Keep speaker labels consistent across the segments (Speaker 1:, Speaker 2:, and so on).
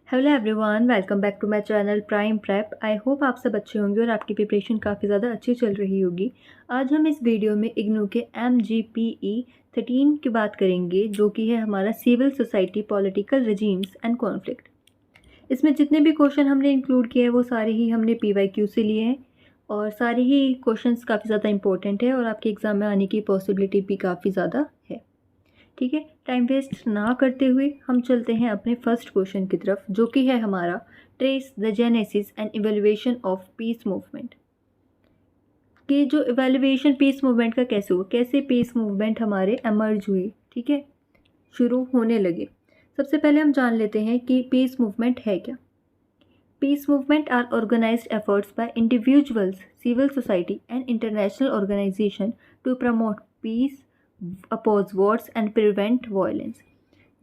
Speaker 1: Hello everyone, welcome back to my channel Prime Prep. I hope आप सब अच्छे होंगे और आपकी प्रिपरेशन काफ़ी ज़्यादा अच्छी चल रही होगी। आज हम इस वीडियो में इग्नू के MGPE 13 की बात करेंगे, जो कि है हमारा civil society political regimes and conflict. इसमें जितने भी क्वेश्चन हमने इंक्लूड किए हैं वो सारे ही हमने PYQ से लिए हैं और सारे ही क्वेश्चंस काफ़ी ज़्यादा इंपॉर्टेंट है और आपके एग्ज़ाम में आने की पॉसिबिलिटी भी काफ़ी ज़्यादा है। ठीक है, टाइम वेस्ट ना करते हुए हम चलते हैं अपने फर्स्ट क्वेश्चन की तरफ, जो कि है हमारा trace the genesis and evaluation of peace movement. कि जो इवेल्युएशन पीस मूवमेंट का कैसे हुआ, कैसे पीस मूवमेंट हमारे एमर्ज हुए, ठीक है, शुरू होने लगे। सबसे पहले हम जान लेते हैं कि पीस मूवमेंट है क्या। Peace movement are organized efforts by individuals, civil society and international organization to promote peace, oppose wars and prevent violence.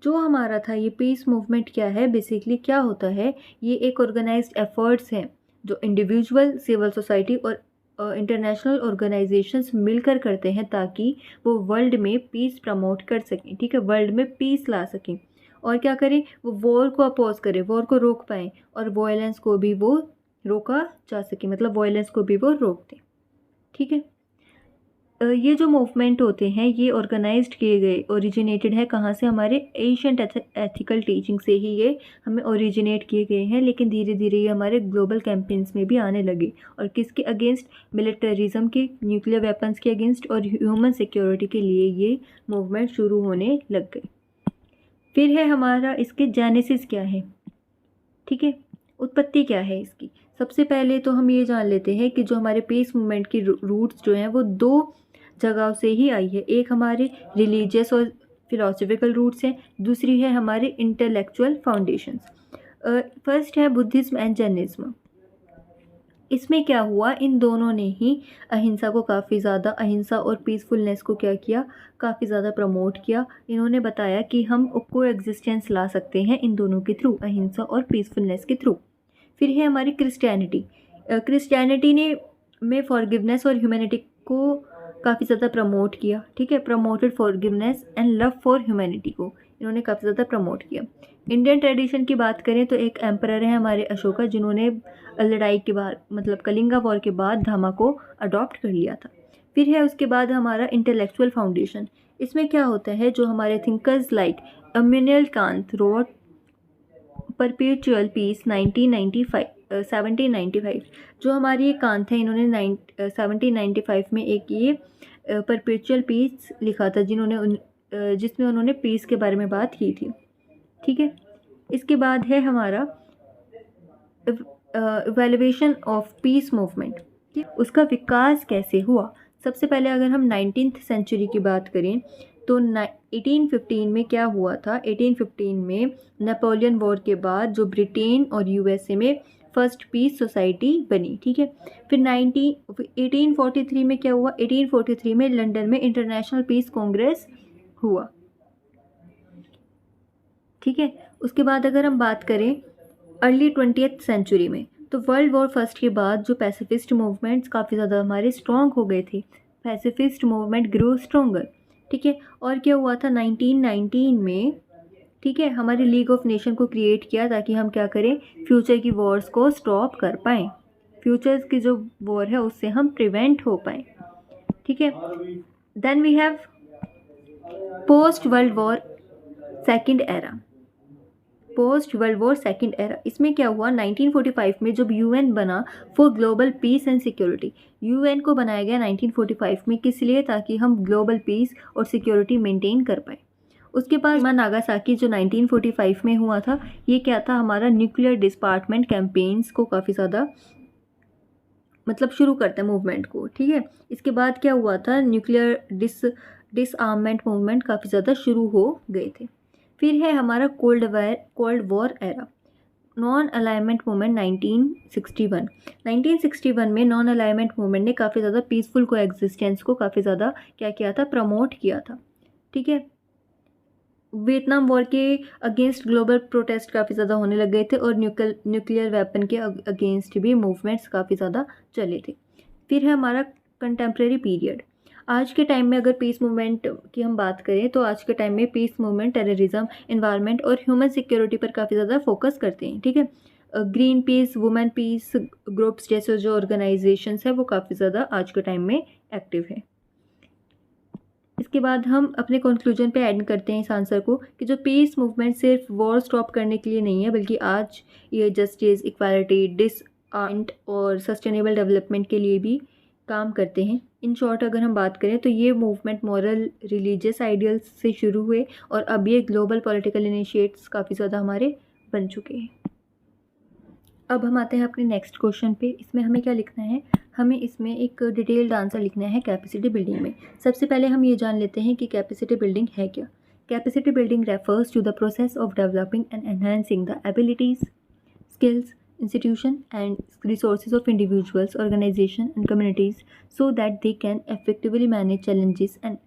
Speaker 1: जो हमारा था ये पीस मूवमेंट क्या है, बेसिकली क्या होता है, ये एक ऑर्गेनाइज्ड एफर्ट्स हैं जो इंडिविजुअल, सिविल सोसाइटी और इंटरनेशनल ऑर्गेनाइजेशंस मिलकर करते हैं ताकि वो वर्ल्ड में पीस प्रमोट कर सकें। ठीक है, वर्ल्ड में पीस ला सकें और क्या करें, वो वॉर को अपोज करें, वॉर को रोक पाएँ और वायलेंस को भी वो रोका जा सके, मतलब वायलेंस को भी वो रोक दें। ठीक है, ये जो मूवमेंट होते हैं ये ऑर्गेनाइज्ड किए गए, ओरिजिनेटेड है कहाँ से, हमारे एशियंट एथिकल टीचिंग से ही ये हमें ओरिजिनेट किए गए हैं, लेकिन धीरे धीरे ये हमारे ग्लोबल कैंपेन्स में भी आने लगे। और किसके अगेंस्ट, मिलिटरिज्म के, न्यूक्लियर वेपन्स के अगेंस्ट और ह्यूमन सिक्योरिटी के लिए ये मूवमेंट शुरू होने लग गए। फिर है हमारा इसके जेनेसिस क्या है, ठीक है, उत्पत्ति क्या है इसकी। सबसे पहले तो हम ये जान लेते हैं कि जो हमारे पीस मूवमेंट की रूट्स जो हैं वो दो जगह से ही आई है। एक हमारे रिलीजियस और फिलोसफिकल रूट्स हैं, दूसरी है हमारे इंटेलेक्चुअल फाउंडेशंस। फर्स्ट है बुद्धिज्म एंड जैनिज्म। इसमें क्या हुआ, इन दोनों ने ही अहिंसा को काफ़ी ज़्यादा, अहिंसा और पीसफुलनेस को क्या किया, काफ़ी ज़्यादा प्रमोट किया। इन्होंने बताया कि हम को एग्जिस्टेंस ला सकते हैं इन दोनों के थ्रू, अहिंसा और पीसफुलनेस के थ्रू। फिर है हमारी क्रिश्चियनिटी। क्रिश्चियनिटी ने में फॉरगिवनेस और ह्यूमैनिटी को काफ़ी ज़्यादा प्रमोट किया। ठीक है, promoted forgiveness and love for humanity को इन्होंने काफ़ी ज़्यादा प्रमोट किया। इंडियन ट्रेडिशन की बात करें तो एक एम्परर है हमारे अशोका, जिन्होंने लड़ाई के बाद, मतलब कलिंगा वॉर के बाद धामा को अडॉप्ट कर लिया था। फिर है उसके बाद हमारा इंटेलेक्चुअल फाउंडेशन। इसमें क्या होता है, जो हमारे thinkers like Immanuel Kant wrote perpetual peace 1795। जो हमारी ये कांत है, इन्होंने 1795 में एक ये परपेचुअल पीस लिखा था, जिसमें उन्होंने पीस के बारे में बात की थी। ठीक है, इसके बाद है हमारा इवैल्यूएशन ऑफ पीस मूवमेंट, उसका विकास कैसे हुआ। सबसे पहले अगर हम 19th सेंचुरी की बात करें तो 1815 में क्या हुआ था, 1815 में नेपोलियन वॉर के बाद जो ब्रिटेन और USA में फर्स्ट पीस सोसाइटी बनी। ठीक है, फिर 1843 में क्या हुआ, 1843 में लंदन में इंटरनेशनल पीस कांग्रेस हुआ। ठीक है, उसके बाद अगर हम बात करें अर्ली 20th सेंचुरी में, तो वर्ल्ड वॉर फर्स्ट के बाद जो पैसिफिस्ट मूवमेंट्स काफ़ी ज़्यादा हमारे स्ट्रॉन्ग हो गए थे, पैसिफिस्ट मूवमेंट ग्रो स्ट्रॉन्गर। ठीक है, और क्या हुआ था 1919 में, ठीक है, हमारे लीग ऑफ नेशन को क्रिएट किया ताकि हम क्या करें, फ्यूचर की वॉर्स को स्टॉप कर पाएँ, फ्यूचर्स की जो वॉर है उससे हम प्रिवेंट हो पाएँ। ठीक है, then we have post world war second era. Post world war second era, इसमें क्या हुआ, 1945 में जब UN बना for global peace and security, UN को बनाया गया 1945 में, किस लिए, ताकि हम ग्लोबल पीस और सिक्योरिटी मेंटेन कर पाए। उसके बाद नागासाकी जो 1945 में हुआ था, ये क्या था, हमारा न्यूक्लियर डिस्पार्टमेंट कैंपेन्स को काफ़ी ज़्यादा, मतलब शुरू करता है मूवमेंट को। ठीक है, इसके बाद क्या हुआ था, न्यूक्लियर डिसआर्ममेंट मूवमेंट काफ़ी ज़्यादा शुरू हो गए थे। फिर है हमारा cold war era, non alignment movement 1961। 1961 में नॉन अलाइनमेंट मूवमेंट ने काफ़ी ज़्यादा पीसफुल को एग्जिस्टेंस को काफ़ी ज़्यादा क्या किया था, प्रमोट किया था। ठीक है, वियतनाम वॉर के अगेंस्ट ग्लोबल प्रोटेस्ट काफ़ी ज़्यादा होने लग गए थे और न्यूक्लियर वेपन के अगेंस्ट भी मूवमेंट्स काफ़ी ज़्यादा चले थे। फिर है हमारा कंटेम्प्रेरी पीरियड। आज के टाइम में अगर पीस मूवमेंट की हम बात करें तो आज के टाइम में पीस मूवमेंट टेररिज्म, एनवायरनमेंट और ह्यूमन सिक्योरिटी पर काफ़ी ज़्यादा फोकस करते हैं, ठीक है। Green peace, women peace groups जैसे जो ऑर्गेनाइजेशंस है वो काफ़ी ज़्यादा आज के टाइम में एक्टिव है। इसके बाद हम अपने कंक्लूजन पे ऐड करते हैं इस आंसर को कि जो पीस मूवमेंट सिर्फ वॉर स्टॉप करने के लिए नहीं है, बल्कि आज ये जस्टिस, इक्वालिटी, डिसआर्ममेंट और सस्टेनेबल डेवलपमेंट के लिए भी काम करते हैं। इन शॉर्ट अगर हम बात करें तो ये मूवमेंट मॉरल, रिलीजियस आइडियल्स से शुरू हुए और अब ये ग्लोबल पॉलिटिकल इनिशिएट्स काफ़ी ज़्यादा हमारे बन चुके हैं। अब हम आते हैं अपने नेक्स्ट क्वेश्चन पे। इसमें हमें क्या लिखना है, हमें इसमें एक डिटेल्ड आंसर लिखना है कैपेसिटी बिल्डिंग में। सबसे पहले हम ये जान लेते हैं कि कैपेसिटी बिल्डिंग है क्या। Capacity building refers to the process of developing and enhancing the abilities, skills, institution and resources of individuals, organizations and communities so that they can effectively manage challenges and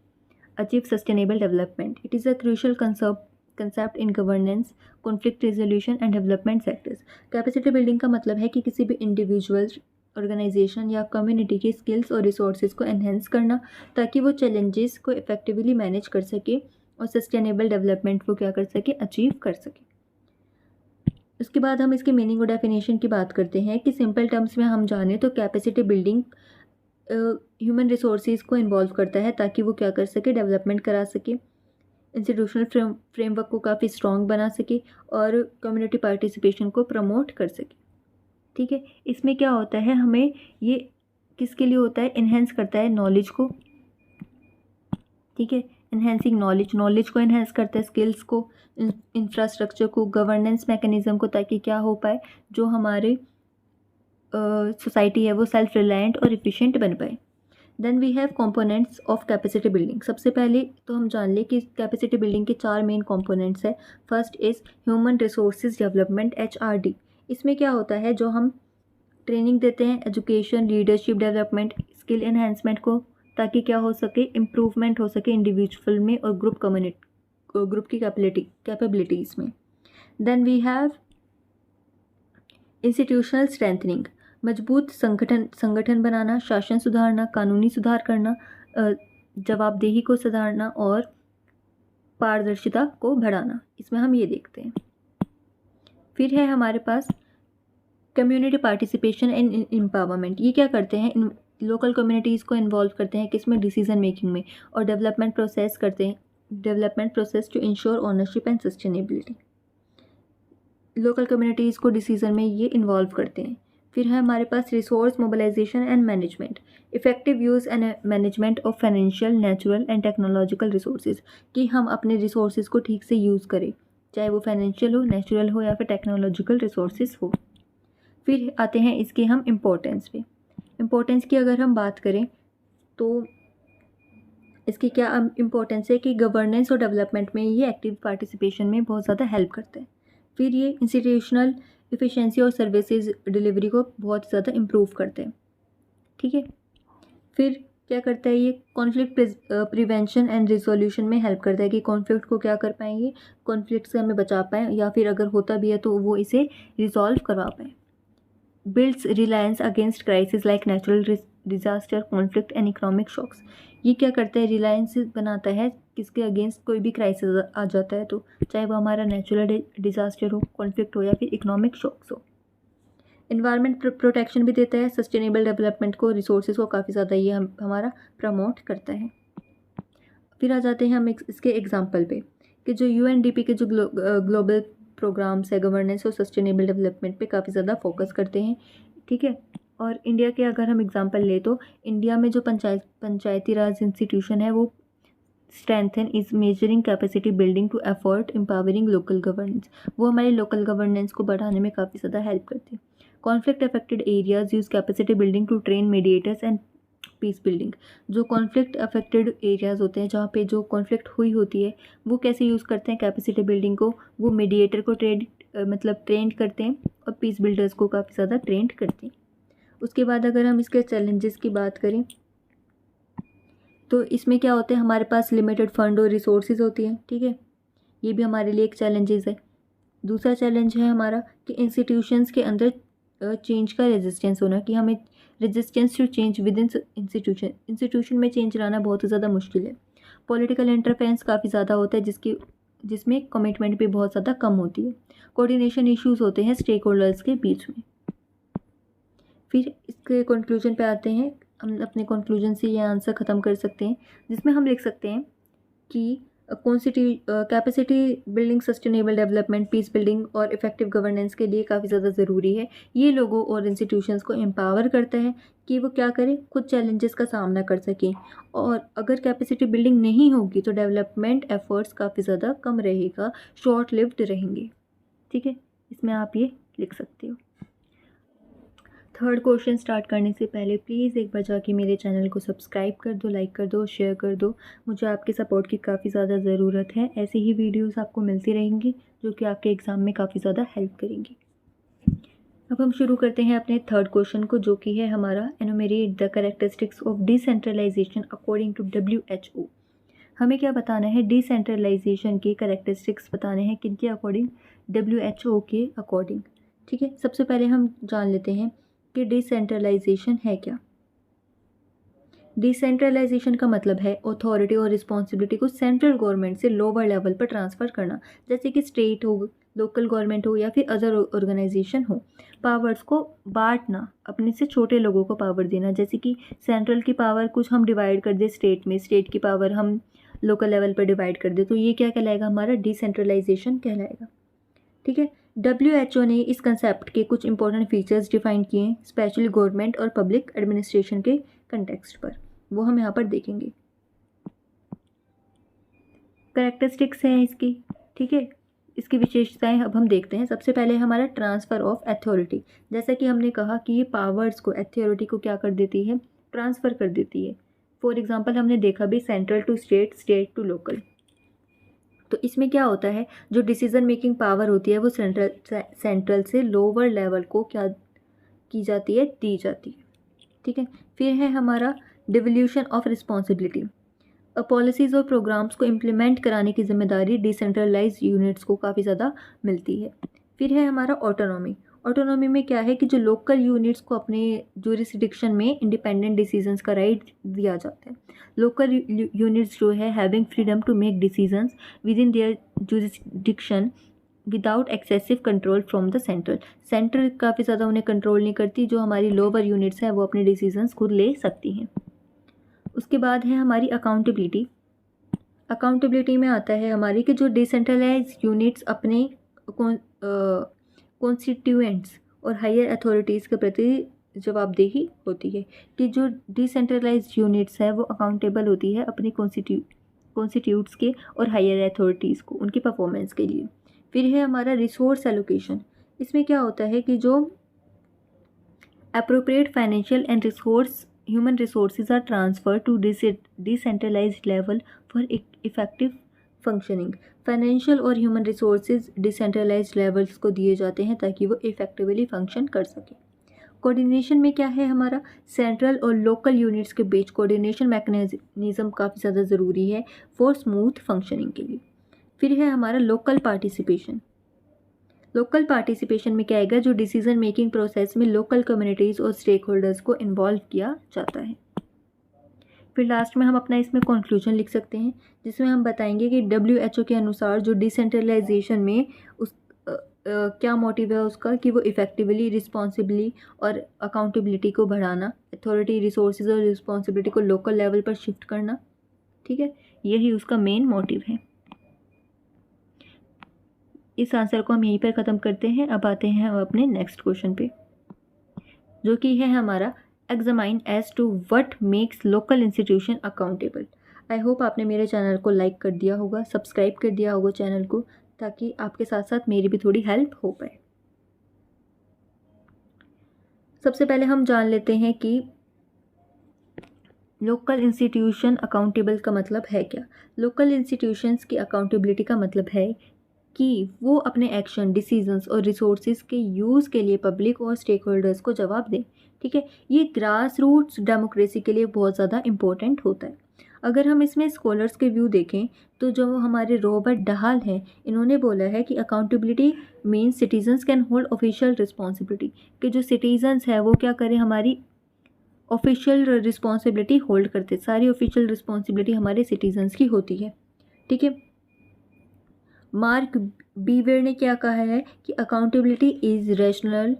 Speaker 1: achieve sustainable development. It is a crucial concept in governance, conflict resolution and development sectors. Capacity building का मतलब है कि किसी भी individual, organisation या community के skills और resources को एनहेंस करना ताकि वो चैलेंजेस को इफेक्टिवली मैनेज कर सके और सस्टेनेबल डेवलपमेंट को क्या कर सके, अचीव कर सके। उसके बाद हम इसके मीनिंग और डेफिनेशन की बात करते हैं कि सिंपल टर्म्स में हम जाने तो कैपेसिटी बिल्डिंग ह्यूमन रिसोर्सेज को इन्वॉल्व करता है ताकि वो क्या कर सके, डेवलपमेंट करा सके, इंस्टीट्यूशनल फ्रेमवर्क को काफ़ी स्ट्रॉन्ग बना सके और कम्युनिटी पार्टिसिपेशन को प्रमोट कर सके, ठीक है। इसमें क्या होता है, हमें ये किसके लिए होता है, इन्हेंस करता है नॉलेज को, ठीक है। इन्हेंसिंग नॉलेज को इन्हेंस करता है, स्किल्स को, इंफ्रास्ट्रक्चर को, गवर्नेंस मैकेनिज्म को, ताकि क्या हो पाए, जो हमारे सोसाइटी है वो सेल्फ रिलायंट और एफिशिएंट बन पाए। Then we have components of capacity building. सबसे पहले तो हम जान लें कि कैपेसिटी बिल्डिंग के 4 मेन कंपोनेंट्स है। First is human resources development, HRD। इसमें क्या होता है, जो हम ट्रेनिंग देते हैं, education, leadership development, skill enhancement को, ताकि क्या हो सके, इम्प्रूवमेंट हो सके इंडिविजुअल में और ग्रुप की कैपेबिलिटीज़ में। Then we have institutional strengthening, मजबूत संगठन बनाना, शासन सुधारना, कानूनी सुधार करना, जवाबदेही को सुधारना और पारदर्शिता को बढ़ाना। इसमें हम ये देखते हैं। फिर है हमारे पास कम्युनिटी पार्टिसिपेशन एंड एम्पावरमेंट। ये क्या करते हैं, लोकल कम्युनिटीज़ को इन्वॉल्व करते हैं किसमें, डिसीजन मेकिंग में, और डेवलपमेंट प्रोसेस करते हैं, development process to ensure ownership and sustainability. Local communities को डिसीजन में ये इन्वॉल्व करते हैं। फिर है हमारे पास resource mobilisation and management, effective use and management of financial, natural and technological resources, कि हम अपने रिसोर्सेज को ठीक से यूज़ करें, चाहे वो फाइनेंशियल हो, नेचुरल हो या फिर टेक्नोलॉजिकल रिसोर्सेज हो। फिर आते हैं इसके हम इम्पोर्टेंस पे। इम्पोर्टेंस की अगर हम बात करें तो इसकी क्या इम्पोर्टेंस है कि गवर्नेंस और डेवलपमेंट में ये एक्टिव पार्टिसिपेशन में बहुत ज़्यादा हेल्प करता है। फिर ये इंस्टीट्यूशनल एफिशिएंसी और सर्विसेज डिलीवरी को बहुत ज़्यादा इम्प्रूव करते हैं, ठीक है। फिर क्या करता है, ये कॉन्फ्लिक्ट प्रिवेंशन एंड रिजोल्यूशन में हेल्प करता है कि कॉन्फ्लिक्ट को क्या कर पाएंगे, कॉन्फ्लिक्ट से हमें बचा पाएँ, या फिर अगर होता भी है तो वो इसे रिजॉल्व करवा पाएँ। Builds reliance against crisis like natural disaster, conflict and economic shocks. ये क्या करता है, रिलायंस बनाता है किसके अगेंस्ट, कोई भी क्राइसिस आ जाता है तो, चाहे वो हमारा नेचुरल डिजास्टर हो, कॉन्फ्लिक्ट हो या फिर इकोनॉमिक शॉक्स हो। इन्वायरमेंट प्रोटेक्शन भी देता है, सस्टेनेबल डेवलपमेंट को, रिसोर्सेज को काफ़ी ज़्यादा ये हमारा प्रमोट करता है। फिर आ जाते हैं हम इसके एग्जाम्पल पे कि जो UNDP के जो ग्लोबल प्रोग्राम्स है गवर्नेंस और सस्टेनेबल डेवलपमेंट पे काफ़ी ज़्यादा फोकस करते हैं, ठीक है। और इंडिया के अगर हम एग्जांपल ले तो इंडिया में जो पंचायती राज इंस्टीट्यूशन है वो strengthen is measuring capacity building to effort empowering local governance, वो हमारे लोकल गवर्नेंस को बढ़ाने में काफ़ी ज़्यादा हेल्प करती है। Conflict affected areas use capacity building to train mediators and peace building, जो कॉन्फ्लिक्ट अफेक्टेड एरियाज़ होते हैं जहाँ पे जो कॉन्फ्लिक्ट हुई होती है वो कैसे यूज़ करते हैं कैपेसिटी बिल्डिंग को, वो मीडिएटर को ट्रेंड करते हैं और पीस बिल्डर्स को काफ़ी ज़्यादा ट्रेंड करते हैं। उसके बाद अगर हम इसके चैलेंजेस की बात करें तो इसमें क्या होते हैं, हमारे पास लिमिटेड फंड और रिसोर्सेज होती हैं, ठीक है। ये भी हमारे लिए एक चैलेंजेस है। दूसरा चैलेंज है हमारा कि इंस्टीट्यूशंस के अंदर चेंज का रेजिस्टेंस होना, कि हमें resistance to change within institution में चेंज लाना बहुत ज़्यादा मुश्किल है। पॉलिटिकल इंटरफेरेंस काफ़ी ज़्यादा होता है जिसमें कमिटमेंट भी बहुत ज़्यादा कम होती है। कोऑर्डिनेशन इश्यूज होते हैं स्टेक होल्डर्स के बीच में। फिर इसके कंक्लूजन पे आते हैं। हम अपने कंक्लूजन से ये आंसर ख़त्म कर सकते हैं, जिसमें हम लिख सकते हैं कि capacity building, sustainable development, peace building और इफेक्टिव गवर्नेंस के लिए काफ़ी ज़्यादा ज़रूरी है। ये लोगों और इंस्टीट्यूशंस को एम्पावर करता है कि वो क्या करें, खुद चैलेंजेस का सामना कर सकें। और अगर कैपेसिटी बिल्डिंग नहीं होगी तो डेवलपमेंट एफर्ट्स काफ़ी ज़्यादा कम रहेगा, शॉर्ट लिव्ड रहेंगे। ठीक है, इसमें आप ये लिख सकते हो। थर्ड क्वेश्चन स्टार्ट करने से पहले प्लीज़ एक बार जाके मेरे चैनल को सब्सक्राइब कर दो, लाइक कर दो, शेयर कर दो। मुझे आपके सपोर्ट की काफ़ी ज़्यादा ज़रूरत है। ऐसी ही वीडियोस आपको मिलती रहेंगी जो कि आपके एग्ज़ाम में काफ़ी ज़्यादा हेल्प करेंगी। अब हम शुरू करते हैं अपने थर्ड क्वेश्चन को, जो कि है हमारा enumerate the characteristics of decentralization according to WHO। हमें क्या बताना है, डिसेंट्रलाइजेशन के कैरेक्टरिस्टिक्स बताने हैं, किनके अकॉर्डिंग, WHO के अकॉर्डिंग। ठीक है, सबसे पहले हम जान लेते हैं कि डिसेंट्रलाइजेशन है क्या। डिसेंट्रलाइजेशन का मतलब है अथॉरिटी और रिस्पॉन्सिबिलिटी को सेंट्रल गवर्नमेंट से लोअर लेवल पर ट्रांसफ़र करना, जैसे कि स्टेट हो, लोकल गवर्नमेंट हो या फिर अदर ऑर्गेनाइजेशन हो। पावर्स को बांटना, अपने से छोटे लोगों को पावर देना, जैसे कि सेंट्रल की पावर कुछ हम डिवाइड कर दे स्टेट में, स्टेट की पावर हम लोकल लेवल पर डिवाइड कर दे, तो ये क्या कहलाएगा, हमारा डिसेंट्रलाइजेशन कहलाएगा। ठीक है, WHO ने इस कंसेप्ट के कुछ इंपॉर्टेंट फीचर्स डिफाइन किए हैं, स्पेशली गवर्नमेंट और पब्लिक एडमिनिस्ट्रेशन के कंटेक्स्ट पर, वो हम यहाँ पर देखेंगे। कैरेक्टरिस्टिक्स हैं इसकी। ठीक है, इसकी विशेषताएं अब हम देखते हैं। सबसे पहले हमारा ट्रांसफ़र ऑफ अथॉरिटी, जैसा कि हमने कहा कि ये पावर्स को, अथॉरिटी को क्या कर देती है, ट्रांसफ़र कर देती है। फॉर एग्जाम्पल हमने देखा भी central to state, state to local. तो इसमें क्या होता है, जो डिसीजन मेकिंग पावर होती है वो सेंट्रल से लोअर लेवल को क्या की जाती है, दी जाती है। ठीक है, फिर है हमारा डिवोल्यूशन ऑफ रिस्पॉन्सिबिलिटी। पॉलिसीज़ और प्रोग्राम्स को इम्प्लीमेंट कराने की जिम्मेदारी डिसेंट्रलाइज यूनिट्स को काफ़ी ज़्यादा मिलती है। फिर है हमारा ऑटोनॉमी। ऑटोनॉमी में क्या है कि जो लोकल यूनिट्स को अपने जुरिस्डिक्शन में इंडिपेंडेंट डिसीजंस का राइट दिया जाता है। लोकल यूनिट्स जो है having freedom to make decisions within their jurisdiction without excessive control from the central काफ़ी ज़्यादा उन्हें कंट्रोल नहीं करती, जो हमारी लोअर यूनिट्स हैं वो अपने डिसीजंस खुद ले सकती हैं। उसके बाद है हमारी अकाउंटेबिलिटी। अकाउंटेबिलिटी में आता है हमारी कि जो डिसेंट्रलाइज यूनिट्स अपने कॉन्स्टिट्यूएंट्स और हायर अथॉरिटीज़ के प्रति जवाबदेही होती है, कि जो डिसेंट्रलाइज यूनिट्स है वो अकाउंटेबल होती है अपनी कॉन्स्टिट्यूट्स के और हायर अथॉरिटीज़ को, उनकी परफॉर्मेंस के लिए। फिर है हमारा रिसोर्स एलोकेशन। इसमें क्या होता है कि जो appropriate financial and human resources are transferred to decentralized level for effective functioning। Financial और ह्यूमन रिसोर्सेज डिसेंट्रलाइज्ड लेवल्स को दिए जाते हैं ताकि वो इफेक्टिवली फंक्शन कर सके। कोऑर्डिनेशन में क्या है हमारा, सेंट्रल और लोकल यूनिट्स के बीच कोऑर्डिनेशन मैकेनिज्म काफ़ी ज़्यादा ज़रूरी है फॉर स्मूथ फंक्शनिंग के लिए। फिर है हमारा लोकल पार्टिसिपेशन। लोकल पार्टिसिपेशन में क्या आएगा, जो डिसीजन मेकिंग प्रोसेस में लोकल कम्युनिटीज़ और स्टेक होल्डर्स को इन्वॉल्व किया जाता है। फिर लास्ट में हम अपना इसमें कंक्लूजन लिख सकते हैं, जिसमें हम बताएंगे कि WHO के अनुसार जो डिसेंट्रलाइजेशन में क्या मोटिव है उसका, कि वो इफेक्टिवली, रिस्पॉन्सिबली और अकाउंटेबिलिटी को बढ़ाना, अथॉरिटी, रिसोर्सेज और रिस्पॉन्सिबिलिटी को लोकल लेवल पर शिफ्ट करना। ठीक है, यही उसका मेन मोटिव है। इस आंसर को हम यहीं पर ख़त्म करते हैं। अब आते हैं हम अपने नेक्स्ट क्वेश्चन पे, जो कि है हमारा examine as to what makes local institution accountable. I hope आपने मेरे चैनल को लाइक कर दिया होगा, सब्सक्राइब कर दिया होगा चैनल को, ताकि आपके साथ साथ मेरी भी थोड़ी हेल्प हो पाए। सबसे पहले हम जान लेते हैं कि लोकल इंस्टीट्यूशन अकाउंटेबल का मतलब है क्या। लोकल इंस्टीट्यूशंस की अकाउंटेबिलिटी का मतलब है कि वो अपने एक्शन, डिसीजंस और रिसोर्सेज के यूज़ के लिए पब्लिक और स्टेक होल्डर्स को जवाब दें। ठीक है, ये ग्रास रूट्स डेमोक्रेसी के लिए बहुत ज़्यादा इम्पोर्टेंट होता है। अगर हम इसमें स्कॉलर्स के व्यू देखें तो जो हमारे रॉबर्ट डहाल हैं, इन्होंने बोला है कि accountability means citizens can hold official responsibility, कि जो सिटीजन्स है वो क्या करें, हमारी ऑफिशियल रिस्पॉन्सिबिलिटी होल्ड करते, सारी ऑफिशियल रिस्पॉन्सिबिलिटी हमारे सिटीजन्स की होती है। ठीक है। मार्क बीवेर ने क्या कहा है कि अकाउंटेबिलिटी इज रैशनल,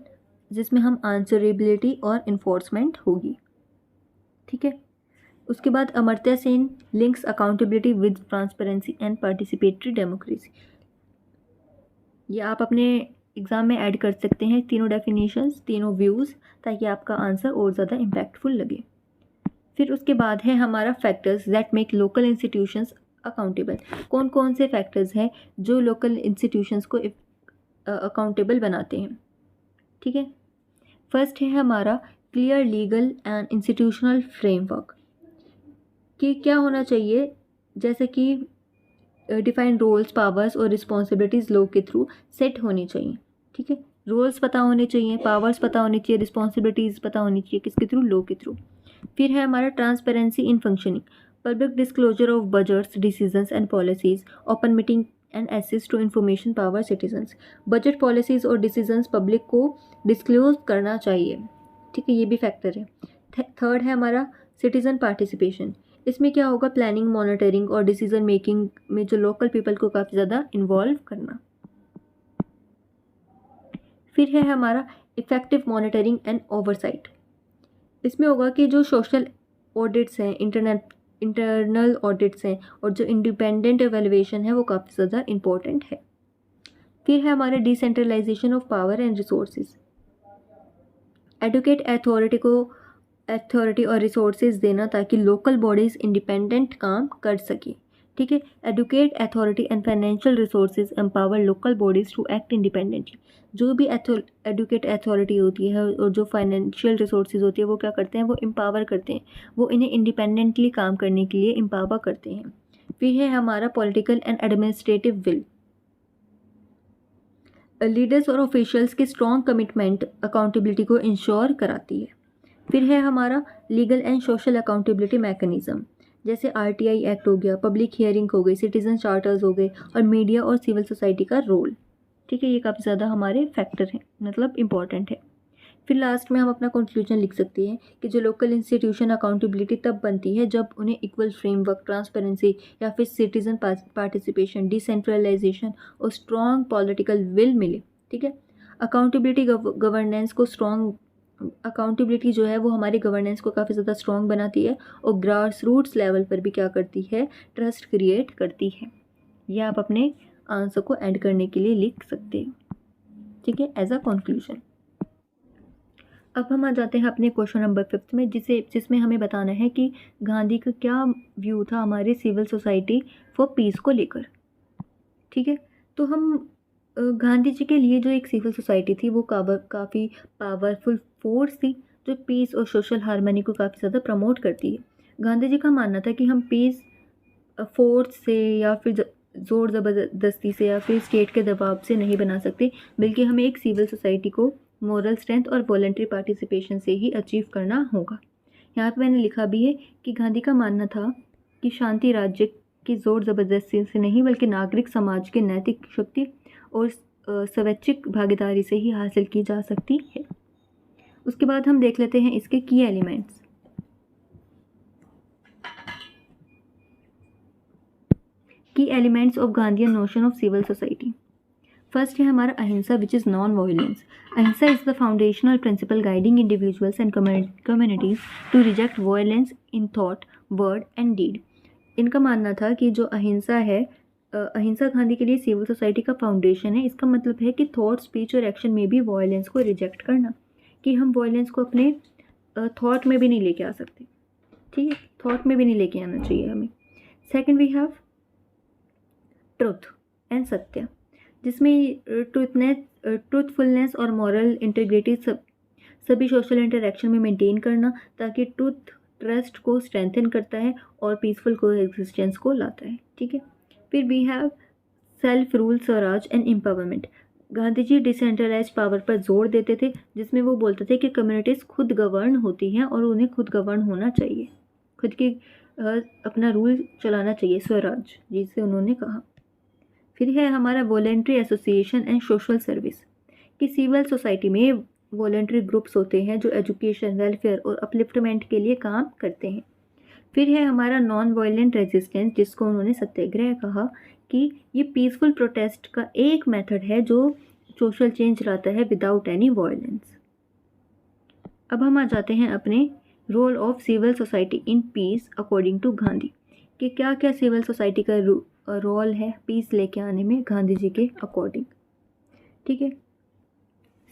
Speaker 1: जिसमें हम आंसरेबिलिटी और इन्फोर्समेंट होगी। ठीक है। उसके बाद Amartya Sen links accountability with transparency and participatory democracy. ये आप अपने एग्ज़ाम में ऐड कर सकते हैं, तीनों डेफिनेशंस, तीनों व्यूज़, ताकि आपका आंसर और ज़्यादा इम्पैक्टफुल लगे। फिर उसके बाद है हमारा factors that make local institutions accountable. कौन कौन से फैक्टर्स हैं जो लोकल इंस्टीट्यूशंस को अकाउंटेबल बनाते हैं। ठीक है। फर्स्ट है हमारा clear legal and institutional framework, कि क्या होना चाहिए, जैसे कि डिफाइन रोल्स, पावर्स और रिस्पॉन्सिबिलिटीज़ लॉ के थ्रू सेट होनी चाहिए। ठीक है। रोल्स पता होने चाहिए, पावर्स पता होनी चाहिए, रिस्पॉन्सिबिलिटीज़ पता होनी चाहिए, किसके थ्रू, लॉ के थ्रू। फिर है हमारा transparency in functioning, public disclosure of budgets, decisions and policies, open meeting and access to information power citizens. Budget policies और डिसीजंस पब्लिक को डिस्क्लोज करना चाहिए। ठीक है, ये भी फैक्टर है। थर्ड है हमारा सिटीज़न पार्टिसिपेशन। इसमें क्या होगा, प्लानिंग, मॉनिटरिंग और डिसीजन मेकिंग में जो लोकल पीपल को काफ़ी ज़्यादा इन्वॉल्व करना। फिर है हमारा इफेक्टिव मॉनिटरिंग एंड ओवरसाइट। इसमें होगा कि जो सोशल ऑडिट्स हैं, इंटरनल ऑडिट्स हैं और जो इंडिपेंडेंट एवेल्युएशन है वो काफ़ी ज़्यादा इम्पोर्टेंट है। फिर है हमारा decentralization of power and resources. Adequate authority और रिसोर्सेज देना ताकि लोकल बॉडीज़ इंडिपेंडेंट काम कर सकें। ठीक है। Adequate authority and financial resources empower local bodies to act independently. जो भी एडुकेट अथॉरिटी होती है और जो फाइनेंशियल रिसोर्सेज होती है वो क्या करते हैं, वो एम्पावर करते हैं, वो इन्हें इंडिपेंडेंटली काम करने के लिए एम्पावर करते हैं। फिर है हमारा political and administrative will. Leaders और ऑफिशियल्स की स्ट्रॉन्ग कमिटमेंट अकाउंटेबिलिटी को इंश्योर कराती है। फिर है हमारा legal and social accountability mechanism, जैसे आरटीआई एक्ट हो गया, पब्लिक हियरिंग हो गई, सिटीजन चार्टर्स हो गए और मीडिया और सिविल सोसाइटी का रोल। ठीक है, ये काफ़ी ज़्यादा हमारे फैक्टर हैं, मतलब इम्पॉर्टेंट है। फिर लास्ट में हम अपना कंक्लूजन लिख सकते हैं कि जो लोकल इंस्टीट्यूशन अकाउंटेबिलिटी तब बनती है जब उन्हें इक्वल फ्रेमवर्क, ट्रांसपेरेंसी या फिर सिटीजन पार्टिसिपेशन, डिसेंट्रलाइजेशन और स्ट्रॉन्ग पॉलिटिकल विल मिले। ठीक है। अकाउंटेबिलिटी गवर्नेंस को स्ट्रॉन्ग, अकाउंटेबिलिटी जो है वो हमारी गवर्नेंस को काफ़ी ज़्यादा स्ट्रॉन्ग बनाती है और ग्रास रूट्स लेवल पर भी क्या करती है, ट्रस्ट क्रिएट करती है। यह आप अपने आंसर को ऐड करने के लिए लिख सकते हैं। ठीक है, एज अ कंक्लूजन। अब हम आ जाते हैं अपने क्वेश्चन नंबर 5 में, जिसमें हमें बताना है कि गांधी का क्या व्यू था हमारी सिविल सोसाइटी फॉर पीस को लेकर। ठीक है। तो हम गांधी जी के लिए जो एक सिविल सोसाइटी थी वो काफ़ी पावरफुल फोर्स थी जो पीस और सोशल हार्मनी को काफ़ी ज़्यादा प्रमोट करती है। गांधी जी का मानना था कि हम पीस फोर्स से या फिर ज़ोर ज़बरदस्ती से या फिर स्टेट के दबाव से नहीं बना सकते, बल्कि हमें एक सिविल सोसाइटी को मोरल स्ट्रेंथ और वॉलंटरी पार्टिसिपेशन से ही अचीव करना होगा। यहाँ पे मैंने लिखा भी है कि गांधी का मानना था कि शांति राज्य की ज़ोर ज़बरदस्ती से नहीं बल्कि नागरिक समाज के नैतिक शक्ति और स्वैच्छिक भागीदारी से ही हासिल की जा सकती है। उसके बाद हम देख लेते हैं इसके key elements. Key elements of Gandhian notion of civil society. First है हमारा ahimsa, which is non violence. Ahimsa is the foundational principle guiding individuals and communities to reject violence in thought, word and deed. इनका मानना था कि जो अहिंसा है, अहिंसा गांधी के लिए सिविल सोसाइटी का फाउंडेशन है। इसका मतलब है कि थॉट, स्पीच और एक्शन में भी वायलेंस को रिजेक्ट करना, कि हम वायलेंस को अपने थॉट में भी नहीं लेके आ सकते। ठीक है, थॉट में भी नहीं लेके आना चाहिए हमें। Second we have truth and satya, जिसमें ट्रूथफुलनेस और मॉरल इंटीग्रिटी सभी सोशल इंटरेक्शन में मेंटेन करना, ताकि ट्रूथ ट्रस्ट को स्ट्रेंथन करता है और पीसफुल को एग्जिस्टेंस को लाता है। ठीक है। फिर we have self rule, swaraj and empowerment. Gandhi ji decentralize power पर जोर देते थे, जिसमें वो बोलते थे कि कम्युनिटीज़ खुद गवर्न होती हैं और उन्हें खुद गवर्न होना चाहिए, खुद की अपना रूल चलाना चाहिए, स्वराज जिसे उन्होंने कहा। फिर है हमारा voluntary association and social service, कि सिविल सोसाइटी में वॉलंटरी ग्रुप्स होते हैं जो एजुकेशन, वेलफेयर और अपलिफ्टमेंट के लिए काम करते हैं। फिर है हमारा नॉन वायलेंट रेजिस्टेंस, जिसको उन्होंने सत्याग्रह कहा कि ये पीसफुल प्रोटेस्ट का एक मेथड है जो सोशल चेंज लाता है विदाउट एनी वायलेंस। अब हम आ जाते हैं अपने role of civil society in peace according to Gandhi, कि क्या क्या सिविल सोसाइटी का रोल है पीस लेके आने में गांधी जी के अकॉर्डिंग। ठीक है,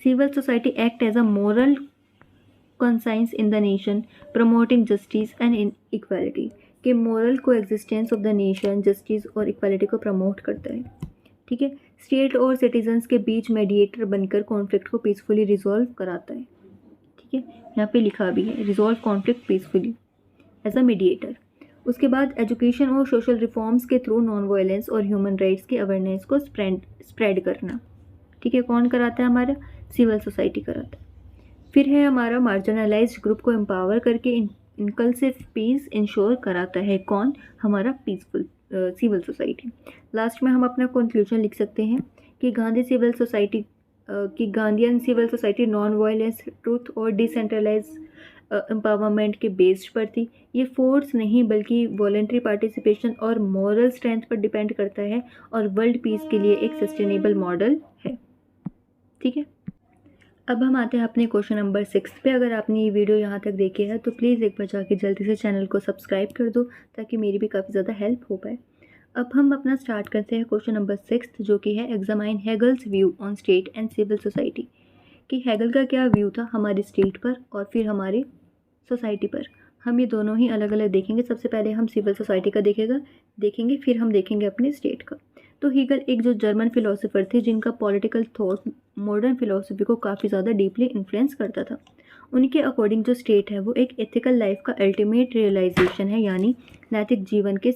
Speaker 1: civil society act as a moral conscience in the nation, promoting justice and inequality, कि moral coexistence of the nation, justice और equality को promote करता है। ठीक है, स्टेट और सिटीजन्स के बीच मेडिएटर बनकर कॉन्फ्लिक्ट को पीसफुली रिजॉल्व कराता है। ठीक है, यहाँ पे लिखा भी है resolve conflict peacefully as a mediator. उसके बाद एजुकेशन और सोशल रिफॉर्म्स के थ्रू नॉन वायलेंस और ह्यूमन राइट्स की अवेयरनेस को स्प्रेड करना। ठीक है, कौन कराता है? हमारा सिविल सोसाइटी कराता है। फिर है हमारा मार्जिनलाइज्ड ग्रुप को एम्पावर करके इनकल्सिव पीस इंश्योर कराता है। कौन? हमारा पीसफुल सिविल सोसाइटी। लास्ट में हम अपना कंक्लूजन लिख सकते हैं कि गांधी सिविल सोसाइटी कि Gandhian civil society non violence, truth और डिसेंट्रलाइज एम्पावरमेंट के बेस्ड पर थी। ये फोर्स नहीं बल्कि वॉलंटरी पार्टिसिपेशन और मॉरल स्ट्रेंथ पर डिपेंड करता है और वर्ल्ड पीस के लिए एक सस्टेनेबल मॉडल है। ठीक है, अब हम आते हैं अपने क्वेश्चन नंबर 6 पे। अगर आपने ये वीडियो यहाँ तक देखी है तो प्लीज़ एक बार जाके जल्दी से चैनल को सब्सक्राइब कर दो ताकि मेरी भी काफ़ी ज़्यादा हेल्प हो पाए। अब हम अपना स्टार्ट करते हैं क्वेश्चन नंबर 6, जो कि है examine Hegel's view on state and civil society, कि हेगल का क्या व्यू था हमारी स्टेट पर और फिर हमारी सोसाइटी पर। हम ये दोनों ही अलग अलग देखेंगे। सबसे पहले हम सिविल सोसाइटी का देखेंगे, फिर हम देखेंगे अपनी स्टेट का। तो हीगल एक जो जर्मन फिलोसोफर थे जिनका पॉलिटिकल थॉट मॉडर्न फिलोसफी को काफ़ी ज़्यादा डीपली इन्फ्लुएंस करता था। उनके अकॉर्डिंग जो स्टेट है वो एक एथिकल लाइफ का अल्टीमेट रियलाइजेशन है, यानी नैतिक जीवन के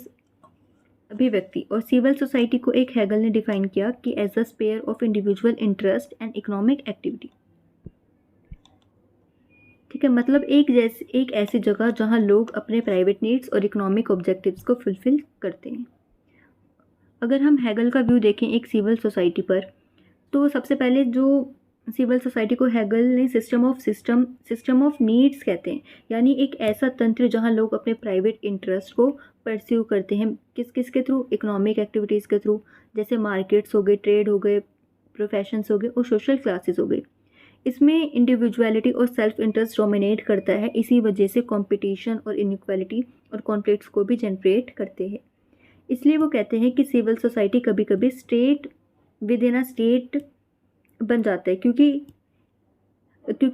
Speaker 1: अभिव्यक्ति। और सिविल सोसाइटी को एक हेगल ने डिफाइन किया कि as a sphere of individual interest and economic activity. ठीक है, मतलब एक ऐसी जगह जहां लोग अपने प्राइवेट नीड्स और इकोनॉमिक ऑब्जेक्टिव्स को फुलफिल करते हैं। अगर हम हेगल का व्यू देखें एक सिविल सोसाइटी पर, तो सबसे पहले जो सिविल सोसाइटी को हेगल ने सिस्टम ऑफ नीड्स कहते हैं, यानी एक ऐसा तंत्र जहां लोग अपने प्राइवेट इंटरेस्ट को परस्यू करते हैं। किस के थ्रू? इकोनॉमिक एक्टिविटीज़ के थ्रू, जैसे मार्केट्स हो गए, ट्रेड हो गए, प्रोफेशंस हो गए और सोशल क्लासेस हो गए। इसमें इंडिविजुअलिटी और सेल्फ इंटरेस्ट डोमिनेट करता है। इसी वजह से कंपटीशन और इनइक्वालिटी और कॉन्फ्लिक्ट्स को भी जनरेट करते हैं। इसलिए वो कहते हैं कि सिविल सोसाइटी कभी कभी state within a state बन जाता है, क्योंकि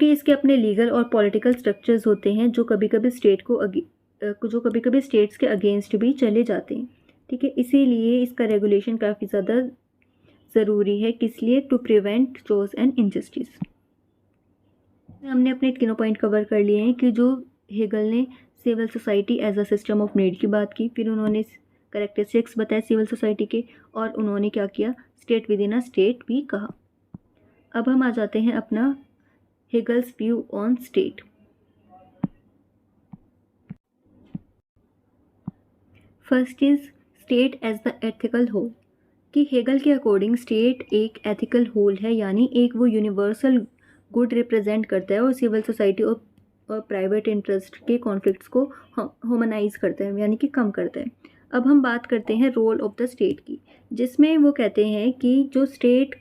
Speaker 1: इसके अपने लीगल और पॉलिटिकल स्ट्रक्चर्स होते हैं जो कभी कभी स्टेट्स के अगेंस्ट भी चले जाते हैं। ठीक है, इसीलिए इसका रेगुलेशन काफ़ी ज़्यादा ज़रूरी है। किस लिए? To prevent chores and injustice. हमने अपने तीनों पॉइंट कवर कर लिए हैं कि जो हेगल ने civil society as a system of need की बात की, फिर उन्होंने कैरेक्टरिस्टिक्स बताए सिविल सोसाइटी के, और उन्होंने क्या किया? State within a state भी कहा। अब हम आ जाते हैं अपना Hegel's view on state. First is state as the ethical whole, कि हेगल के अकॉर्डिंग स्टेट एक एथिकल होल है, यानी एक वो यूनिवर्सल गुड रिप्रेजेंट करता है और सिविल सोसाइटी और प्राइवेट इंटरेस्ट के कॉन्फ्लिक्ट्स को ह्यूमनाइज करता है, यानी कि कम करता है। अब हम बात करते हैं रोल ऑफ द स्टेट की, जिसमें वो कहते हैं कि जो स्टेट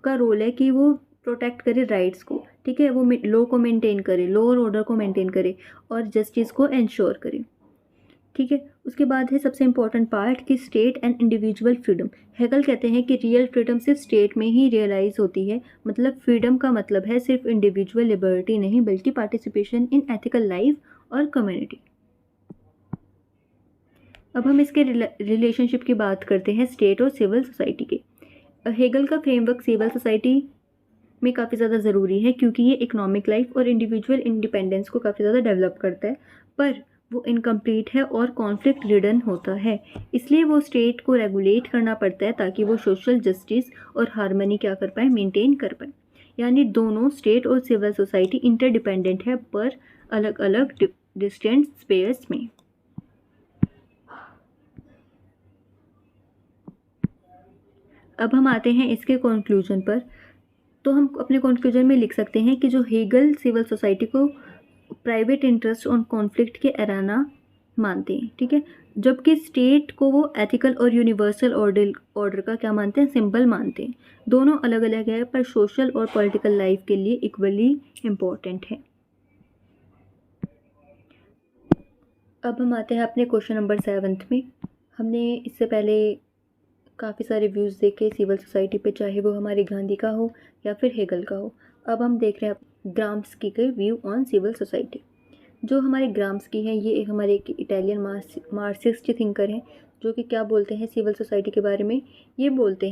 Speaker 1: का रोल है कि वो प्रोटेक्ट करे राइट्स को। ठीक है, वो लॉ को मेंटेन करे, लॉ और ऑर्डर को मेंटेन करे और जस्टिस को इंश्योर करे। ठीक है, उसके बाद है सबसे इंपॉर्टेंट पार्ट कि state and individual freedom. Hegel कहते हैं कि रियल फ्रीडम सिर्फ स्टेट में ही रियलाइज होती है। मतलब फ्रीडम का मतलब है सिर्फ इंडिविजुअल लिबर्टी नहीं, बल्कि पार्टिसिपेशन इन एथिकल लाइफ और कम्युनिटी। अब हम इसके रिलेशनशिप की बात करते हैं स्टेट और सिविल सोसाइटी के। हेगल का फ्रेमवर्क सिविल सोसाइटी में काफ़ी ज़्यादा ज़रूरी है, क्योंकि ये इकोनॉमिक लाइफ और इंडिविजुअल इंडिपेंडेंस को काफ़ी ज़्यादा डेवलप करता है, पर वो इनकम्प्लीट है और कॉन्फ्लिक्ट रिडन होता है। इसलिए वो स्टेट को रेगुलेट करना पड़ता है ताकि वो सोशल जस्टिस और हार्मनी क्या कर पाए? मेंटेन कर पाए। यानी दोनों स्टेट और सिविल सोसाइटी इंटरडिपेंडेंट है, पर अलग अलग डिस्टेंट स्पेयर्स में। अब हम आते हैं इसके कंक्लूजन पर। तो हम अपने कंक्लूजन में लिख सकते हैं कि जो हेगल सिविल सोसाइटी को प्राइवेट इंटरेस्ट ऑन कॉन्फ्लिक्ट के एराना मानते हैं, ठीक है, जबकि स्टेट को वो एथिकल और यूनिवर्सल ऑर्डर का क्या मानते हैं, सिंबल मानते हैं। दोनों अलग अलग है पर सोशल और पॉलिटिकल लाइफ के लिए इक्वली इम्पोर्टेंट है। अब हम आते हैं अपने क्वेश्चन नंबर 7 में। हमने इससे पहले काफ़ी सारे व्यूज़ देखे सिविल सोसाइटी पे, चाहे वो हमारे गांधी का हो या फिर हेगल का हो। अब हम देख रहे हैं ग्राम्स्की के व्यू ऑन सिविल सोसाइटी। जो हमारे ग्राम्स्की हैं ये हमारे एक इटालियन मार्क्सिस्ट थिंकर हैं, जो कि क्या बोलते हैं सिविल सोसाइटी के बारे में। ये बोलते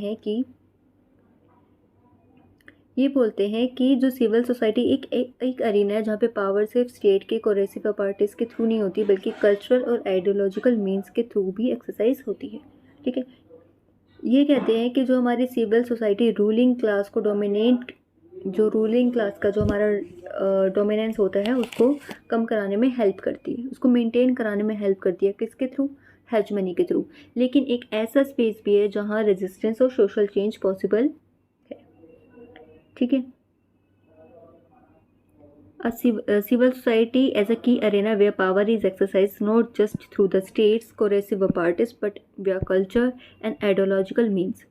Speaker 1: हैं कि जो सिविल सोसाइटी एक अरीना है जहाँ पे पावर सिर्फ स्टेट के कोरेसिव पार्टीज के थ्रू नहीं होती, बल्कि कल्चरल और आइडियोलॉजिकल मीन्स के थ्रू भी एक्सरसाइज होती है, ठीक है। ये कहते हैं कि जो हमारी सिविल सोसाइटी रूलिंग क्लास को रूलिंग क्लास का जो हमारा डोमिनेंस होता है उसको कम कराने में हेल्प करती है, उसको मेंटेन कराने में हेल्प करती है। किसके थ्रू? हेजमनी के थ्रू। लेकिन एक ऐसा स्पेस भी है जहाँ रेजिस्टेंस और सोशल चेंज पॉसिबल है, ठीक है। A civil society as a key arena where power is exercised not just through the state's coercive apparatus but via culture and ideological means।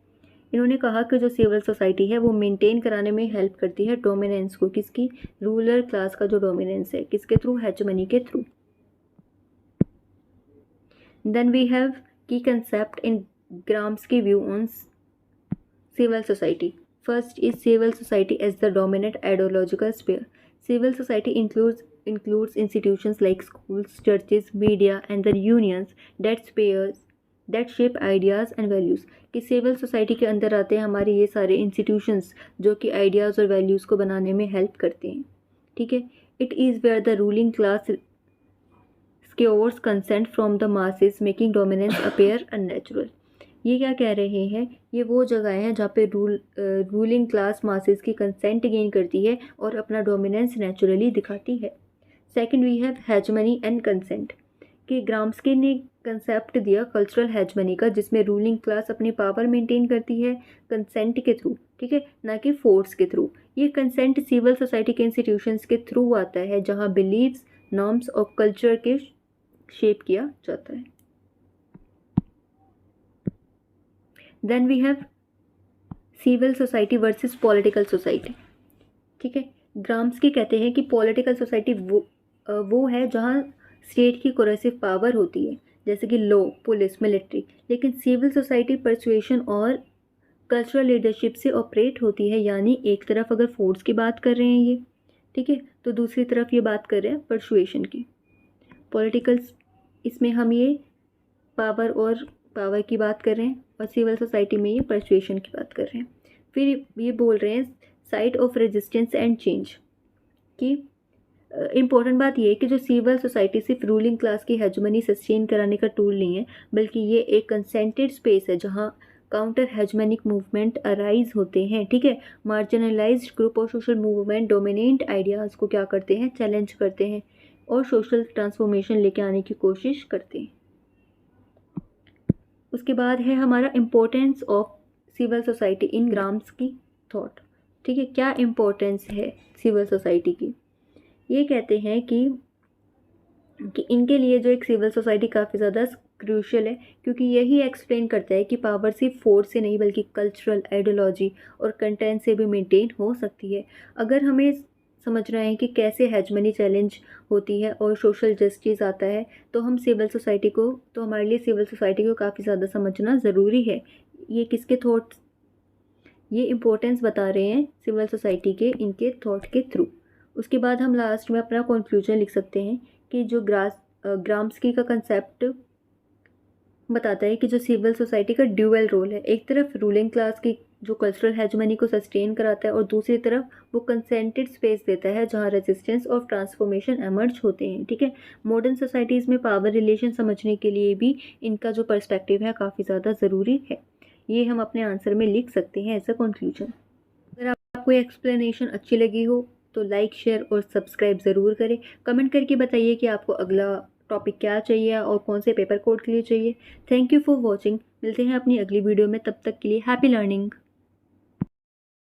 Speaker 1: इन्होंने कहा कि जो सिविल सोसाइटी है वो मेंटेन कराने में हेल्प करती है डोमिनेंस को, किसकी? रूलर क्लास का जो डोमिनेंस है, किसके थ्रू? हेजमनी के थ्रू। Then we have key concept in Gramsci view on civil society. First is civil society as the dominant ideological sphere. Civil society includes institutions like schools, churches, media, and the unions that shape ideas and values. कि civil society के अंदर आते हैं हमारे ये सारे institutions जो कि आइडियाज़ और वैल्यूज़ को बनाने में हेल्प करते हैं, ठीक है। It is where the ruling class secures consent from the masses, making dominance appear unnatural। ये क्या कह रहे हैं? ये वो जगह है जहाँ पे रूलिंग क्लास मासेस की कंसेंट गेन करती है और अपना डोमिनेंस नेचुरली दिखाती है। Second we have hegemony and consent. कि ग्राम्स्की ने कंसेप्ट दिया कल्चरल हेजमनी का, जिसमें रूलिंग क्लास अपनी पावर मेंटेन करती है कंसेंट के थ्रू, ठीक है, ना कि फोर्स के थ्रू। ये कंसेंट सिविल सोसाइटी के इंस्टीट्यूशंस के थ्रू आता है जहाँ बिलीव्स, नॉर्म्स और कल्चर के शेप किया जाता है। Then we have civil society versus political society, ठीक है। ग्राम्स्की कहते हैं कि पॉलिटिकल सोसाइटी वो है जहाँ स्टेट की कोरेसिव पावर होती है, जैसे कि लॉ, पुलिस, मिलिट्री, लेकिन सिविल सोसाइटी परसुएशन और कल्चरल लीडरशिप से ऑपरेट होती है। यानी एक तरफ अगर फोर्स की बात कर रहे हैं ये, ठीक है, तो दूसरी तरफ ये बात कर रहे हैं परसुएशन की। पॉलिटिकल इसमें हम ये पावर की बात कर रहे हैं और सिविल सोसाइटी में ये परसुएशन की बात कर रहे हैं। फिर ये बोल रहे हैं side of resistance and change की इम्पोर्टेंट बात ये है कि जो सिविल सोसाइटी सिर्फ रूलिंग क्लास की हेजमनी सस्टेन कराने का टूल नहीं है, बल्कि ये एक कंसेंटेड स्पेस है जहाँ काउंटर हेजमनिक मूवमेंट अराइज होते हैं, ठीक है। मार्जिनलाइज्ड ग्रुप और सोशल मूवमेंट डोमिनेंट आइडियाज़ को क्या करते हैं? चैलेंज करते हैं और सोशल ट्रांसफॉर्मेशन लेके आने की कोशिश करते हैं। उसके बाद है हमारा importance of civil society in Gramsci thought, ठीक है। क्या इम्पोर्टेंस है सिविल सोसाइटी की? ये कहते हैं कि इनके लिए जो एक सिविल सोसाइटी काफ़ी ज़्यादा क्रूशियल है, क्योंकि यही एक्सप्लेन करता है कि पावर सिर्फ फोर्स से नहीं बल्कि कल्चरल, आइडियोलॉजी और कंटेंट से भी मेंटेन हो सकती है। अगर हमें समझ रहे हैं कि कैसे हेजमनी चैलेंज होती है और सोशल जस्टिस आता है, तो हमारे लिए सिविल सोसाइटी को काफ़ी ज़्यादा समझना ज़रूरी है। ये किसके थॉट्स, ये इम्पोर्टेंस बता रहे हैं सिविल सोसाइटी के इनके थॉट के थ्रू। उसके बाद हम लास्ट में अपना कंक्लूजन लिख सकते हैं कि जो ग्राम्स्की का कंसेप्ट बताता है कि जो सिविल सोसाइटी का ड्यूअल रोल है, एक तरफ रूलिंग क्लास की जो कल्चरल हेजमनी को सस्टेन कराता है और दूसरी तरफ वो कंसेंटेड स्पेस देता है जहाँ रेजिस्टेंस और ट्रांसफॉर्मेशन एमर्ज होते हैं, ठीक है। मॉडर्न सोसाइटीज़ में पावर रिलेशन समझने के लिए भी इनका जो पर्सपेक्टिव है काफ़ी ज़्यादा ज़रूरी है। ये हम अपने आंसर में लिख सकते हैं एज अ कंक्लूजन। अगर आपको ये एक्सप्लेनेशन अच्छी लगी हो तो लाइक, शेयर और सब्सक्राइब ज़रूर करें। कमेंट करके बताइए कि आपको अगला टॉपिक क्या चाहिए और कौन से पेपर कोड के लिए चाहिए। Thank you for watching. मिलते हैं अपनी अगली वीडियो में, तब तक के लिए हैप्पी लर्निंग।